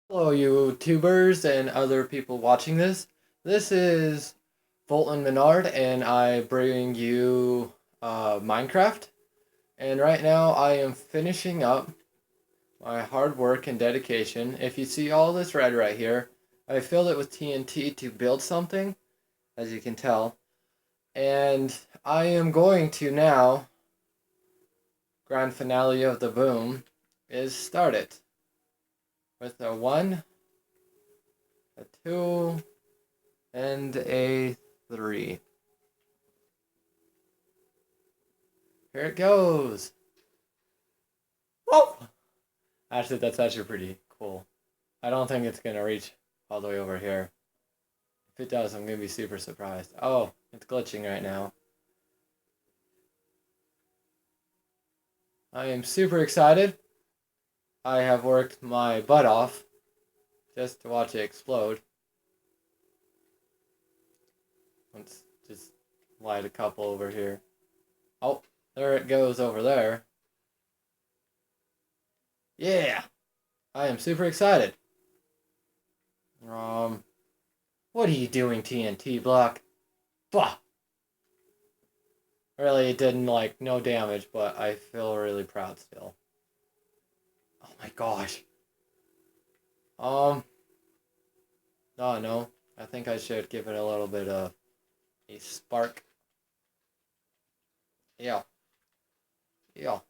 Hello, YouTubers and other people watching this. This is Fulton Menard, and I bring you Minecraft. And right now, I am finishing up my hard work and dedication. If you see all this red right here, I filled it with TNT to build something, as you can tell. And I am going to now, grand finale of the boom, is start it with a 1, a 2, and a 3. Here it goes. Whoa! Actually, that's actually pretty cool. I don't think it's gonna reach all the way over here. If it does, I'm gonna be super surprised. Oh, it's glitching right now. I am super excited. I have worked my butt off just to watch it explode. Let's just light a couple over here. Oh, there it goes over there. Yeah! I am super excited. What are you doing, TNT block? Bah! Really, it didn't like no damage, but I feel really proud still. Oh my gosh. Um, oh no. I think I should give it a little bit of a spark. Yeah. Yeah.